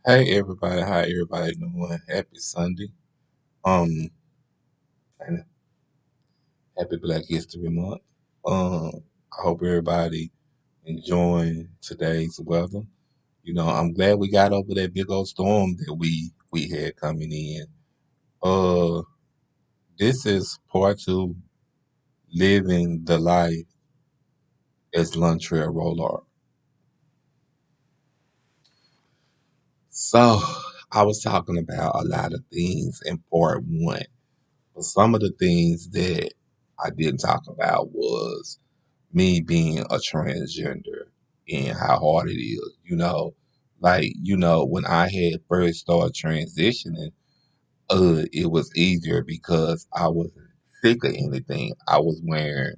Hey everybody, how everybody doing? Happy Sunday. Um and happy Black History Month. I hope everybody enjoying today's weather. I'm glad we got over that big old storm that we had coming in. Uh this is part two, living the life as Lontrail Rolark. So I was talking about a lot of things in part one. But some of the things that I didn't talk about was me being a transgender and how hard it is. When I had first started transitioning, it was easier because I wasn't sick of anything. I was wearing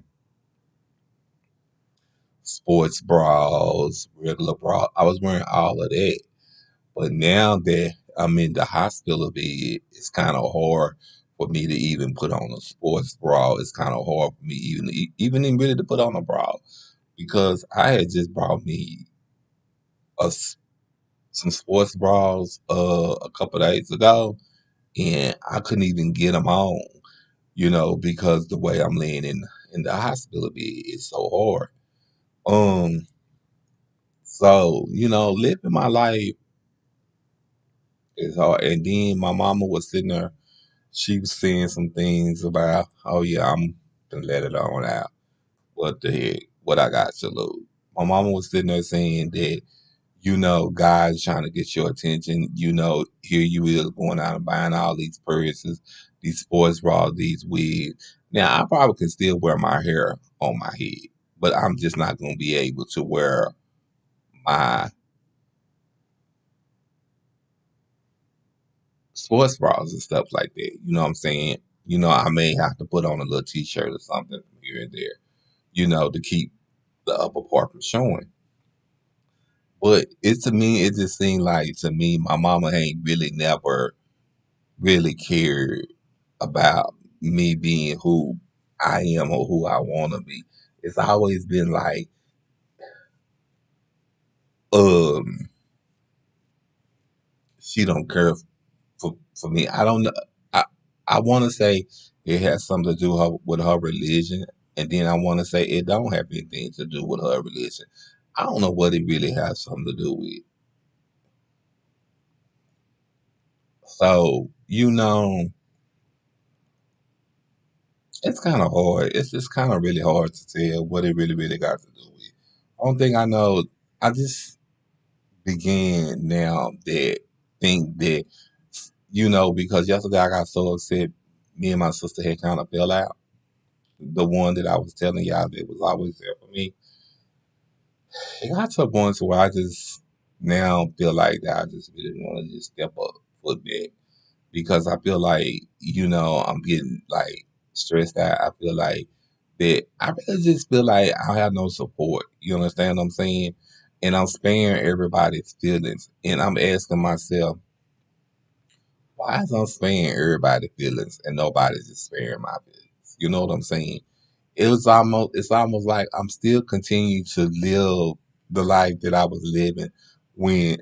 sports bras, regular bra. I was wearing all of that. But now that I'm in the hospital bed, it's kind of hard for me to even put on a sports bra. It's kind of hard for me even really to put on a bra because I had just brought me a s some sports bras a couple days ago, and I couldn't even get them on, because the way I'm laying in the hospital bed is so hard. Um, living my life is hard. And then my mama was sitting there. She was saying some things about, oh yeah, I'm gonna let it on out. What the heck? What I got to lose? My mama was sitting there saying that, God's trying to get your attention. Here you is going out and buying all these purses, these sports bras, these wigs. Now I probably can still wear my hair on my head, but I'm just not gonna be able to wear my sports bras and stuff like that. You know what I'm saying? I may have to put on a little t-shirt or something here and there, to keep the upper part from showing. But it just seemed like to me, my mama ain't really never really cared about me being who I am or who I want to be. It's always been like, um, she don't care for me. I don't know. I I want to say it has something to do with her religion, and then I want to say it don't have anything to do with her religion. I don't know what it really has something to do with. So, it's kind of hard. It's just kind of really hard to tell what it really, really got to do with. Only thing I know, I just began now that think that, because yesterday I got so upset, me and my sister had kind of fell out. The one that I was telling y'all that was always there for me. It got to a point to where I just now feel like that I just really want to just step up foot back because I feel like, I'm getting like stressed out. I feel like that I really just feel like I have no support. You understand what I'm saying? And I'm sparing everybody's feelings. And I'm asking myself, why is I'm sparing everybody's feelings and nobody's just sparing my feelings? You know what I'm saying? It's almost like I'm still continuing to live the life that I was living when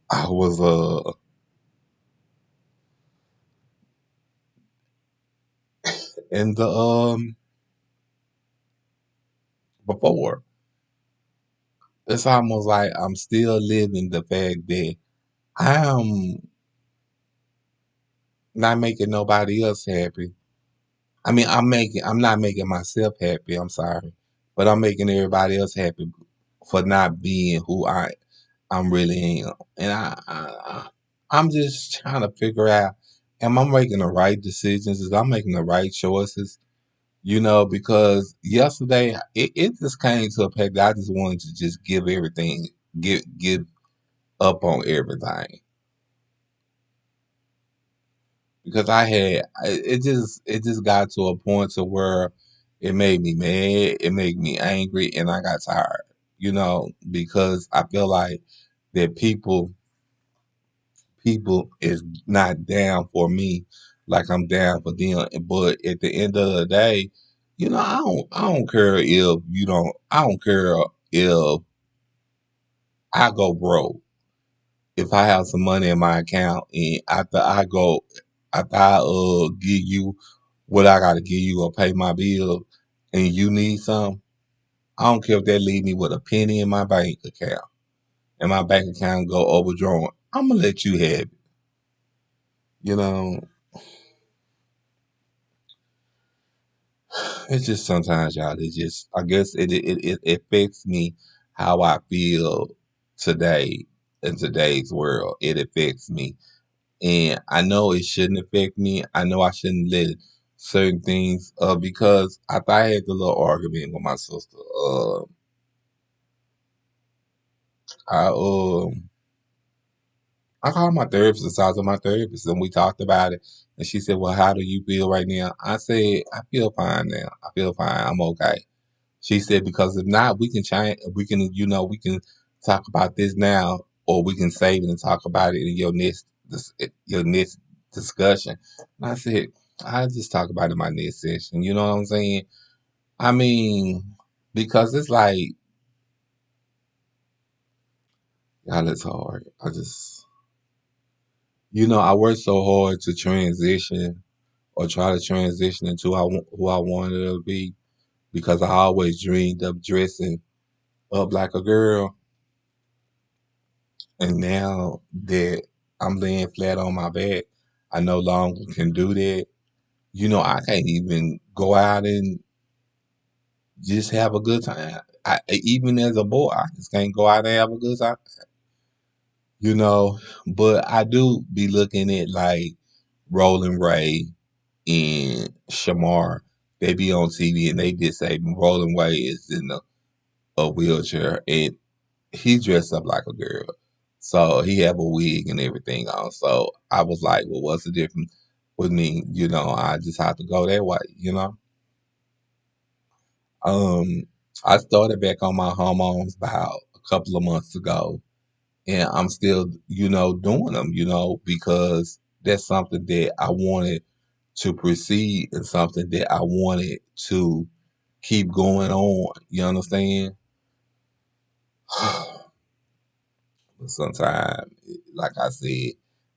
I was in the before. It's almost like I'm still living the fact that I'm not making nobody else happy. I mean, I'm not making myself happy. I'm sorry, but I'm making everybody else happy for not being who I'm really am. And I'm just trying to figure out, am I making the right decisions? Is I'm making the right choices? Because yesterday it just came to a fact that I just wanted to just give everything, give up on everything because it just got to a point to where it made me mad, it made me angry, and I got tired. Because I feel like that people is not down for me like I'm down for them. But at the end of the day, I don't care if you don't I don't care if I go broke. if I have some money in my account and after I give you what I gotta give you or pay my bill and you need some, I don't care if that leave me with a penny in my bank account and my bank account go overdrawn. I'm gonna let you have it. You know, it's just sometimes, y'all. It just, I guess it affects me how I feel today in today's world. It affects me, and I know it shouldn't affect me. I know I shouldn't let certain things, because after I had the little argument with my sister, I I called my therapist and talked to my therapist, and we talked about it. And she said, "Well, how do you feel right now?" I said, "I feel fine now. I feel fine. I'm okay." She said, "Because if not, we can change. We can, we can talk about this now, or we can save it and talk about it in your next discussion." And I said, "I just talk about it in my next session." You know what I'm saying? I mean, because it's like, y'all, it's hard. I worked so hard to transition or try to transition into who I wanted to be, because I always dreamed of dressing up like a girl. And now that I'm laying flat on my back, I no longer can do that. I can't even go out and just have a good time. Even as a boy, I just can't go out and have a good time. You know, but I do be looking at like Roland Ray and Shamar. They be on TV and they just say Roland Ray is in a wheelchair and he dressed up like a girl. So he have a wig and everything on. So I was like, well, what's the difference with me? I just have to go that way. Um, I started back on my hormones about a couple of months ago, and I'm still, doing them, because that's something that I wanted to proceed and something that I wanted to keep going on. You understand? But sometimes, like I said,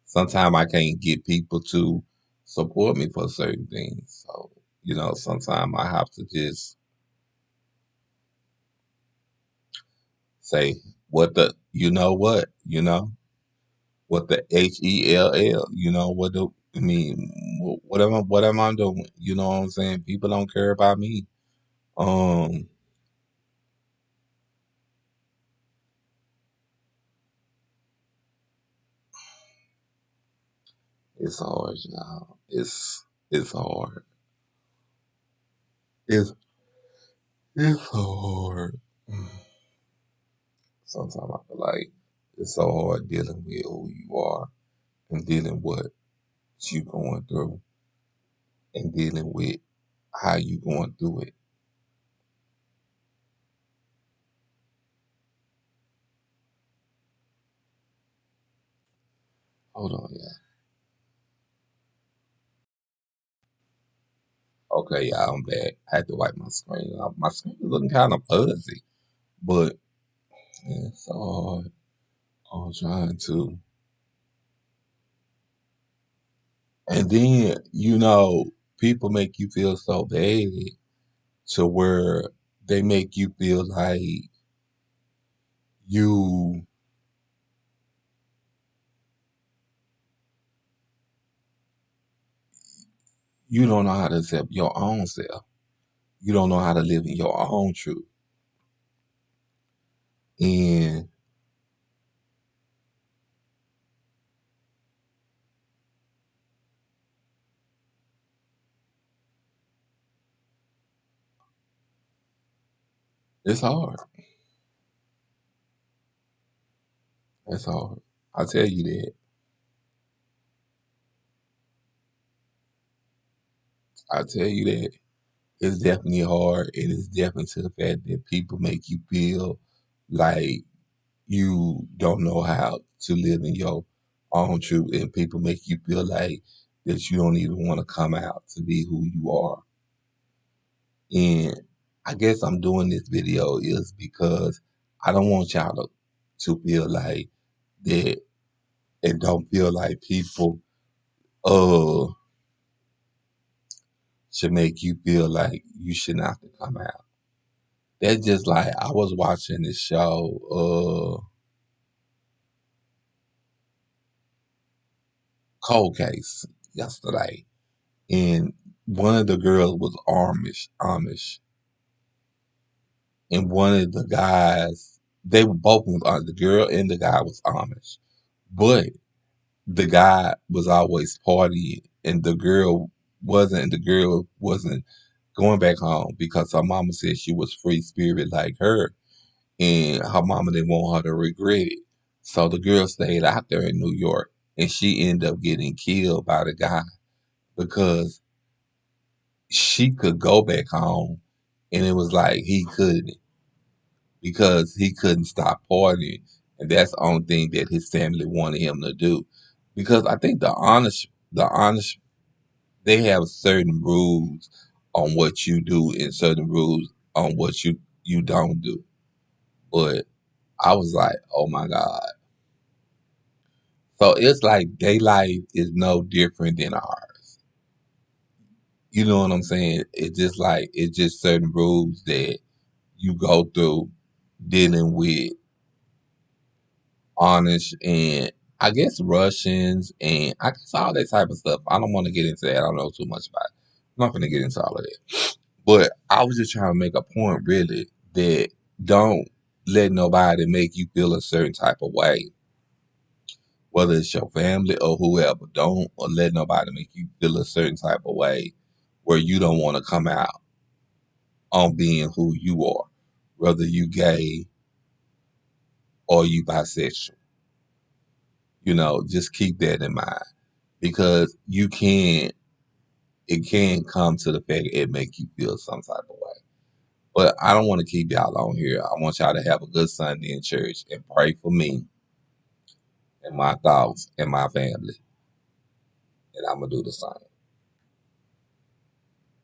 sometimes I can't get people to support me for certain things. So, sometimes I have to just say what the HELL, I mean, what am I doing? You know what I'm saying? People don't care about me. Um, it's hard, y'all. It's hard. It's it's so hard. Sometimes I feel like it's so hard dealing with who you are and dealing with what you going through and dealing with how you going through it. Hold on, yeah. Okay, yeah, I'm back. I had to wipe my screen off. My screen is looking kind of fuzzy, but yeah, it's so hard. I'm trying to. And then, people make you feel so bad to where they make you feel like you you don't know how to accept your own self. You don't know how to live in your own truth. And it's hard. It's hard. I tell you that. I tell you that. It's definitely hard. It is definitely to the fact that people make you feel like you don't know how to live in your own truth, and people make you feel like that you don't even want to come out to be who you are. And I guess I'm doing this video is because I don't want y'all to feel like that. and don't feel like people uh should make you feel like you shouldn't have to come out. That's just like I was watching this show, Cold Case yesterday, and one of the girls was Amish, and one of the guys, they were both the girl and the guy was Amish, but the guy was always partying, and the girl wasn't going back home because her mama said she was free spirit like her, and her mama didn't want her to regret it. So the girl stayed out there in New York, and she ended up getting killed by the guy because she could go back home, and it was like he couldn't because he couldn't stop partying, and that's the only thing that his family wanted him to do. Because I think the honest, they have certain rules on what you do and certain rules on what you don't do. But I was like, oh my God. So it's like their life is no different than ours. You know what I'm saying? It's just certain rules that you go through dealing with honest and I guess Russians and I guess all that type of stuff. I don't want to get into that. I don't know too much about it. I'm not gonna get into all of that. But I was just trying to make a point really that don't let nobody make you feel a certain type of way, whether it's your family or whoever. Don't let nobody make you feel a certain type of way where you don't want to come out on being who you are, whether you gay or you bisexual. Just keep that in mind because it can come to the fact it make you feel some type of way. But I don't want to keep y'all on here. I want y'all to have a good Sunday in church and pray for me and my thoughts and my family. And I'm gonna do the same.